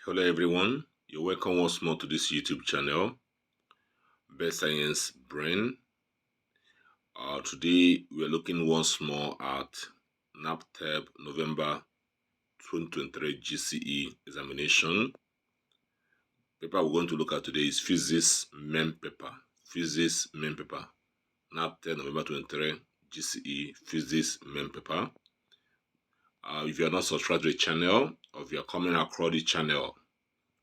Hello everyone, you're welcome once more to this YouTube channel, Best Science Brain. Today we're looking once more at NABTEB November 2023 GCE examination. Paper we're going to look at today is Physics Main Paper. Physics Main Paper. NABTEB November 23 GCE Physics Main Paper. If you're not subscribed to the channel, or if you're coming across the channel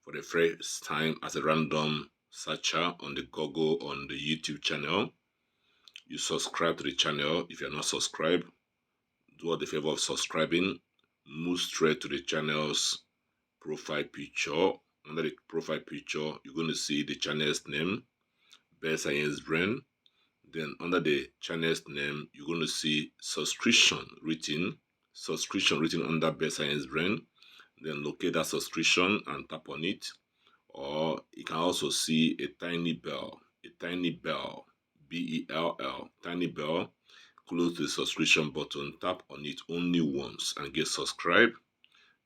for the first time as a random searcher on the Google on the YouTube channel, you subscribe to the channel. If you're not subscribed, do us the favor of subscribing. Move straight to the channel's profile picture. Under the profile picture, you're going to see the channel's name, Best Science Brain. Then under the channel's name, you're going to see subscription written under Best Science Brain. Then locate that subscription and tap on it. Or you can also see a tiny bell, B-E-L-L, tiny bell, close to the subscription button. Tap on it only once and get subscribed.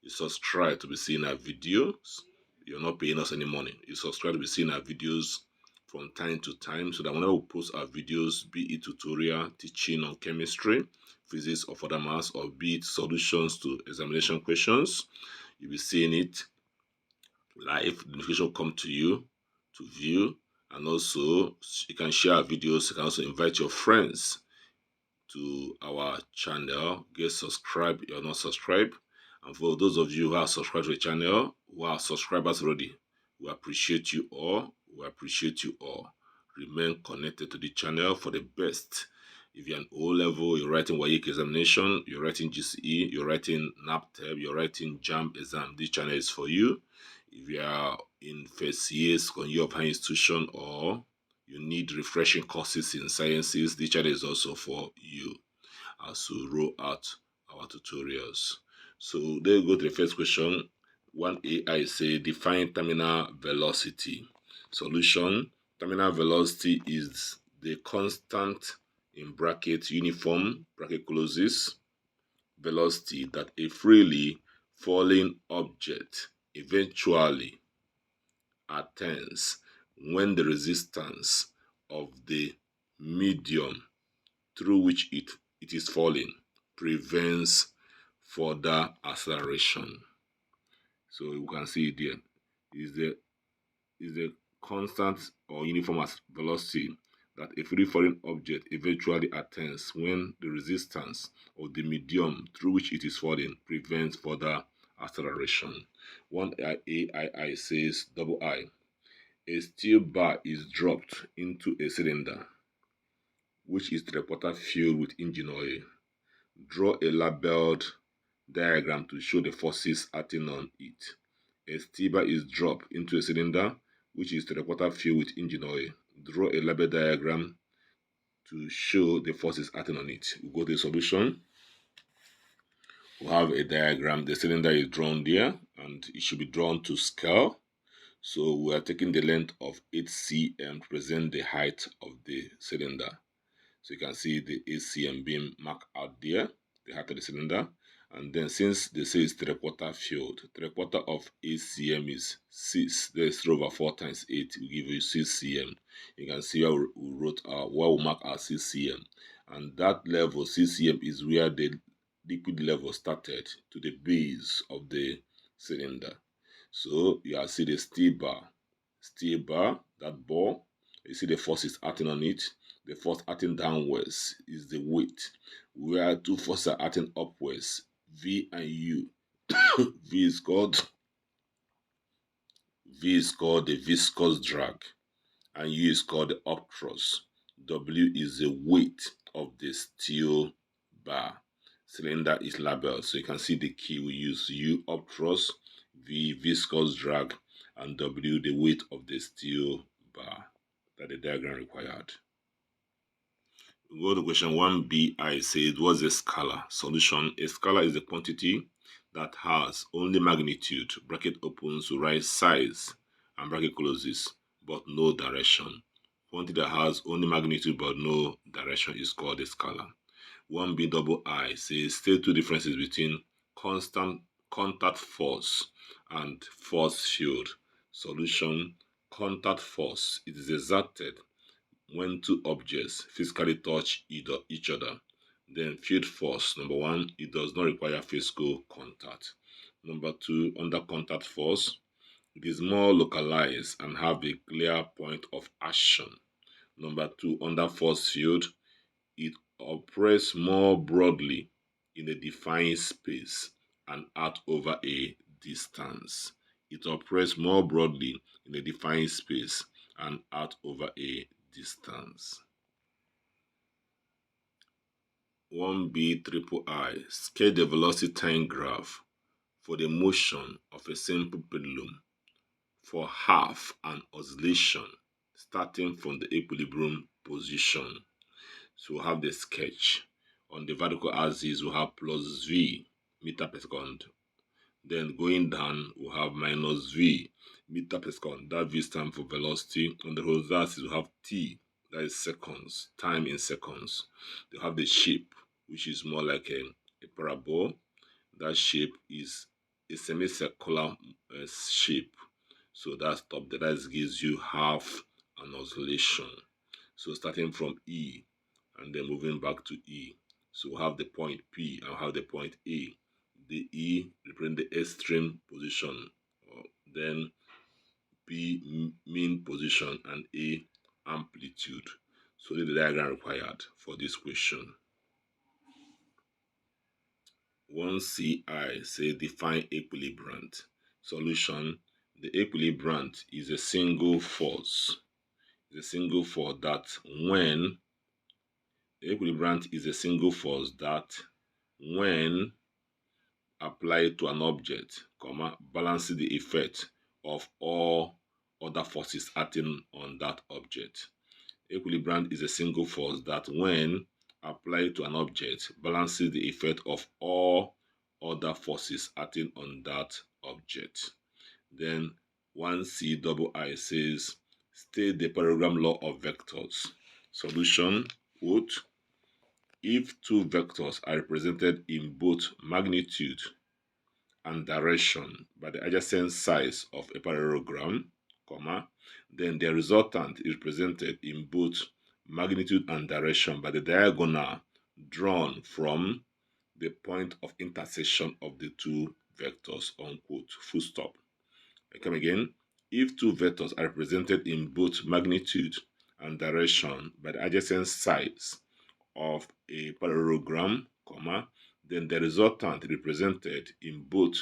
You subscribe to be seeing our videos. You're not paying us any money. You subscribe to be seeing our videos from time to time, so that whenever we post our videos, be it tutorial, teaching on chemistry, physics, or further maths, or be it solutions to examination questions, you'll be seeing it live. The notification will come to you to view, and also you can share our videos. You can also invite your friends to our channel. Get subscribed if you're not subscribed. And for those of you who are subscribed to the channel, who are subscribers already, we appreciate you all. Remain connected to the channel for the best. If you're an O level, you're writing WAEC examination, you're writing GCE, you're writing NABTEB, you're writing JAM exam, this channel is for you. If you are in first year, second year of higher institution, or you need refreshing courses in sciences, this channel is also for you as we roll out our tutorials. So there you go to the first question. 1A, I say define terminal velocity. Solution: terminal velocity is the constant in bracket uniform bracket closes velocity that a freely falling object eventually attains when the resistance of the medium through which it is falling prevents further acceleration. So you can see it there. Is the constant or uniform velocity that a free falling object eventually attains when the resistance of the medium through which it is falling prevents further acceleration. 1AI says double I. A steel bar is dropped into a cylinder, which is the reporter filled with engine oil. Draw a labeled diagram to show the forces acting on it. A steel bar is dropped into a cylinder, which is the reporter filled with engine oil. Draw a labeled diagram to show the forces acting on it. We go to the solution. We have a diagram. The cylinder is drawn there, and it should be drawn to scale. So we are taking the length of 8 cm to represent the height of the cylinder. So you can see the 8 cm being marked out there, the height of the cylinder. And then since they say it's 3/4 filled, 3/4 of 8 cm is 6. There's 3 over 4 times 8 will give you 6 cm. You can see where we wrote where we mark our 6 cm. And that level, 6 cm, is where the liquid level started to the base of the cylinder. So you see the steel bar, that ball. You see the forces acting on it. The force acting downwards is the weight, where two forces are acting upwards, V and U. V is called the viscous drag, and U is called the up thrust. W is the weight of the steel bar. Cylinder is labeled, so you can see the key we use: U up thrust, V viscous drag, and W the weight of the steel bar that the diagram required. We go to question 1B. I said, what's a scalar? Solution: a scalar is a quantity that has only magnitude, bracket opens, to write size, and bracket closes, but no direction. Quantity that has only magnitude but no direction is called a scalar. 1B double I says, state two differences between constant contact force and force field. Solution: contact force. It is exerted when two objects physically touch each other. Then field force: number one, it does not require physical contact. Number two, under contact force, it is more localized and have a clear point of action. Number two, under force field, it operates more broadly in a defined space and out over a distance. It operates more broadly in a defined space and out over a distance. 1B triple I, sketch the velocity time graph for the motion of a simple pendulum for half an oscillation starting from the equilibrium position. So we'll have the sketch. On the vertical axis, we'll have plus v meter per second. Then going down, we'll have minus v meter per second. That v stands for velocity. On the horizontal axis, we'll have t, that is seconds, time in seconds. They have the shape, which is more like a parabol. That shape is a semicircular shape. So that's top there. That gives you half an oscillation. So starting from E and then moving back to E. So we'll have the point P and we'll have the point A. The E represent the extreme position, then P mean position, and A amplitude. So the diagram required for this question. 1CI say define equilibrant. Solution: the equilibrant is a single force. It's a single force that when the equilibrant is a single force that when applied to an object, balances the effect of all other forces acting on that object. Equilibrant is a single force that when applied to an object, balances the effect of all other forces acting on that object. Then 1CII says, state the parallelogram law of vectors. Solution: quote, if two vectors are represented in both magnitude and direction by the adjacent sides of a parallelogram, then the resultant is represented in both magnitude and direction by the diagonal drawn from the point of intersection of the two vectors, unquote, full stop. I come again. If two vectors are represented in both magnitude and direction by the adjacent sides of a parallelogram, then the resultant is represented in both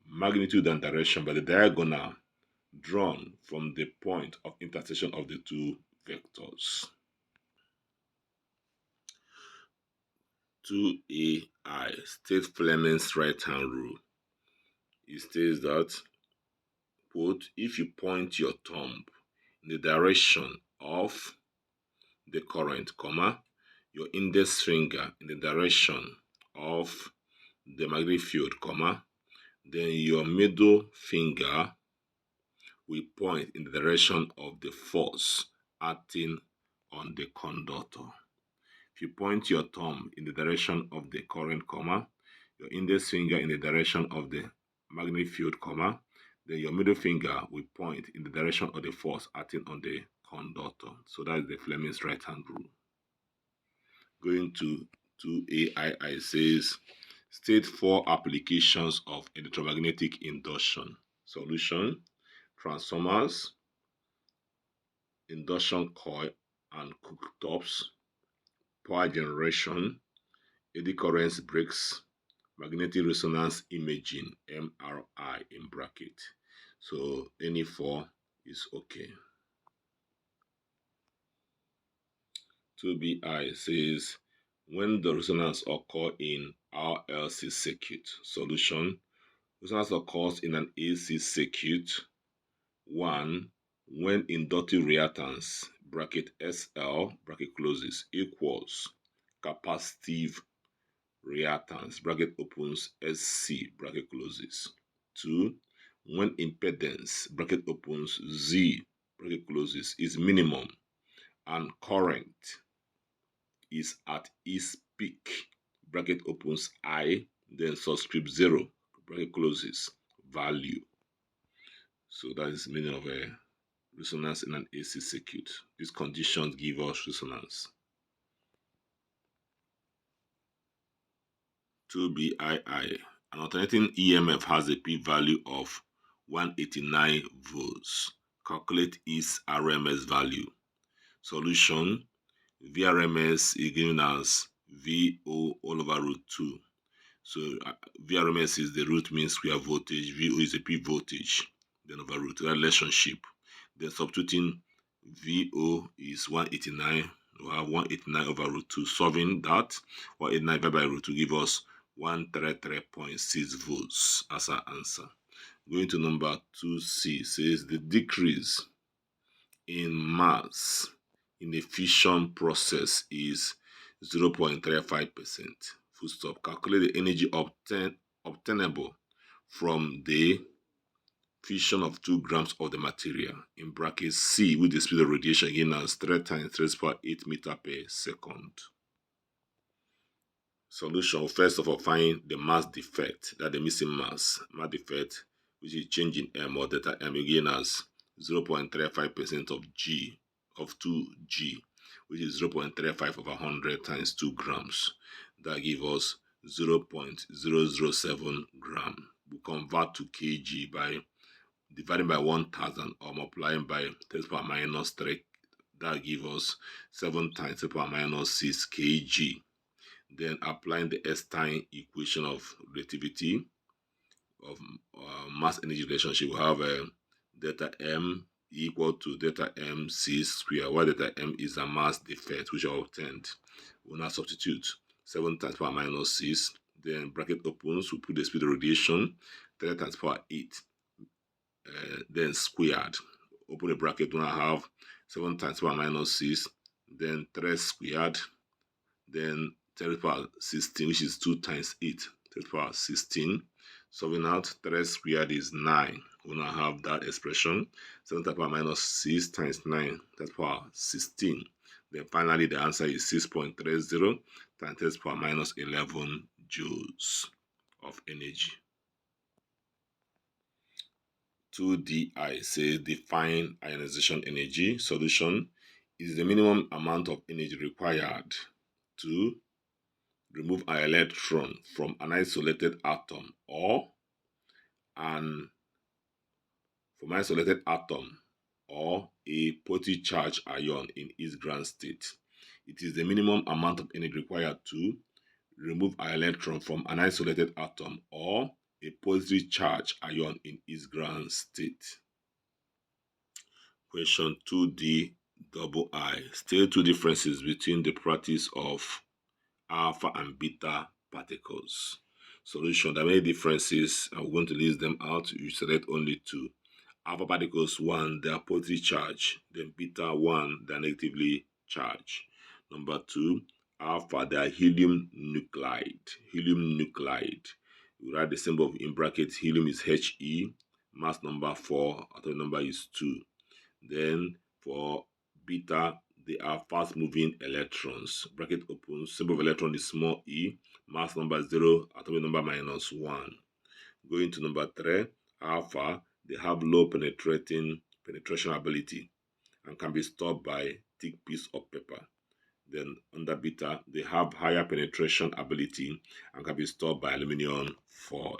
magnitude and direction by the diagonal drawn from the point of intersection of the two vectors. 2AI, state Fleming's right-hand rule. It states that, quote, if you point your thumb in the direction of the current, your index finger in the direction of the magnetic field, then your middle finger will point in the direction of the force acting on the conductor. If you point your thumb in the direction of the current, your index finger in the direction of the magnetic field, then your middle finger will point in the direction of the force acting on the conductor. So that is the Fleming's right-hand rule. Going to 2AII says, state 4 applications of electromagnetic induction. Solution: transformers, induction coil and cooktops, power generation, eddy currents breaks, magnetic resonance imaging, MRI in bracket. So any 4 is okay. 2BI says, when the resonance occurs in RLC circuit. Solution: resonance occurs in an AC circuit. 1. When inductive reactance bracket SL bracket closes equals capacitive reactance bracket opens SC bracket closes. 2. When impedance bracket opens Z bracket closes is minimum and current is at its peak bracket opens I then subscript 0 bracket closes, value. So that is the meaning of a resonance in an AC circuit. These conditions give us resonance. 2BII. An alternating EMF has a p-value of 189 volts. Calculate its RMS value. Solution: VRMS is given as VO all over root 2. So VRMS is the root mean square voltage, VO is the peak voltage, then over root, that relationship. Then substituting VO is 189, we have 189 over root 2. Solving that, 189 divided by root 2 give us 133.6 volts as our answer. Going to number 2C, says the decrease in mass in a fission process is 0.35%. Full stop. Calculate the energy obtainable from the fission of 2 grams of the material. In brackets C, with the speed of radiation again as 3 times 10⁸ meter per second. Solution: first of all, find the mass defect, that the missing mass defect, which is change in M or delta M, again as 0.35% of G, of 2G, which is 0.35 over 100 times 2 grams. That gives us 0.007 gram. We convert to kg by dividing by 1000 or multiplying by 10⁻⁻3. That gives us 7 times 10⁻⁻6 kg. Then applying the Einstein equation of relativity of mass energy relationship, we have delta M equal to delta MC square, where delta M is a mass defect which are obtained. We'll now substitute 7 times ⁻⁻6, then bracket opens, we put the speed of radiation, 3 times power 8, then squared. Open the bracket, we now have 7 times ⁻⁻6, then 3 squared, then 10 to the power 16, which is 2 times 8, 10 to the power 16. Solving out, 3 squared is 9. We now have that expression, 7 to the power -6 times 9, to the power 16. Then finally, the answer is 6.30 times 10 to the power -11 joules of energy. 2DI says define ionization energy. Solution: is the minimum amount of energy required to remove an electron from an isolated atom or a positive charge ion in its ground state. It is the minimum amount of energy required to remove an electron from an isolated atom or a positive charge ion in its ground state. Question 2D double I. State 2 differences between the properties of alpha and beta particles. Solution: there are many differences. I'm going to list them out. You select only 2. Alpha particles, 1, they are positive charged. Then beta, 1, they are negatively charged. Number 2, alpha, they are helium nuclide. Helium nuclide. You write the symbol in brackets. Helium is He. Mass number 4. Atomic number is 2. Then for beta, they are fast-moving electrons. Bracket open. Symbol of electron is small e. Mass number 0. Atomic number -1. Going to number 3, alpha, they have low penetration ability and can be stopped by thick piece of paper. Then under beta, they have higher penetration ability and can be stopped by aluminum foil.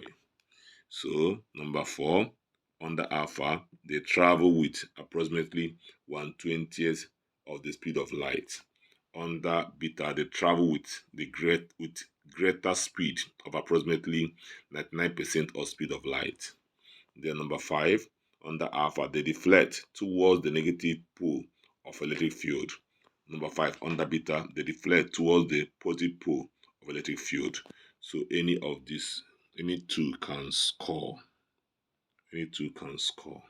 So number 4, under alpha, they travel with approximately 1/20th of the speed of light. Under beta, they travel with greater speed of approximately 99% of speed of light. Then number 5, under alpha, they deflect towards the negative pole of electric field. Number 5, under beta, they deflect towards the positive pole of electric field. So any of these, any 2 can score. Any 2 can score.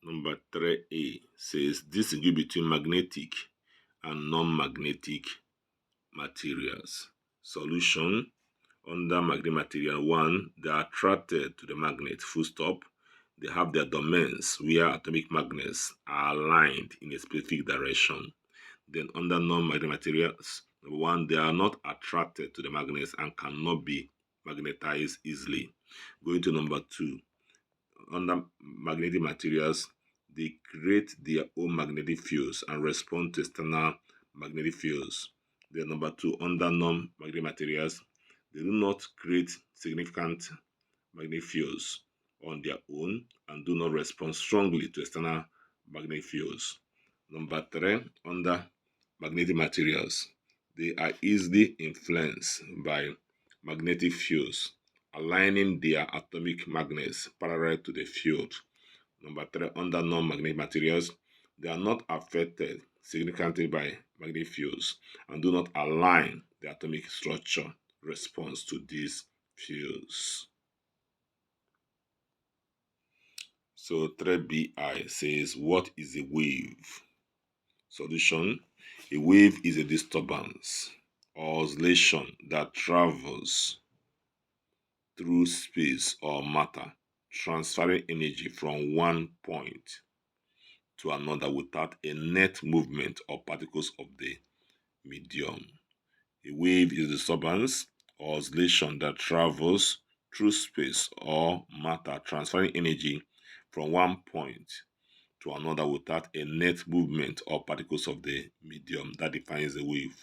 Number 3A says distinguish between magnetic and non-magnetic materials. Solution: under magnetic material, 1, they are attracted to the magnet, full stop. They have their domains where atomic magnets are aligned in a specific direction. Then under non-magnetic materials, Number one, they are not attracted to the magnets and cannot be magnetized easily. Going to number two, under magnetic materials, they create their own magnetic fields and respond to external magnetic fields. Then number two, under non-magnetic materials, they do not create significant magnetic fields on their own and do not respond strongly to external magnetic fields. Number three, under magnetic materials, they are easily influenced by magnetic fields, aligning their atomic magnets parallel to the field. Number three, under non-magnetic materials, they are not affected significantly by magnetic fields and do not align the atomic structure response to these fields. So 3BI says, what is a wave? Solution: a wave is a disturbance or oscillation that travels through space or matter, transferring energy from one point to another without a net movement of particles of the medium. A wave is a disturbance or oscillation that travels through space or matter, transferring energy from one point to another without a net movement of particles of the medium. That defines a wave.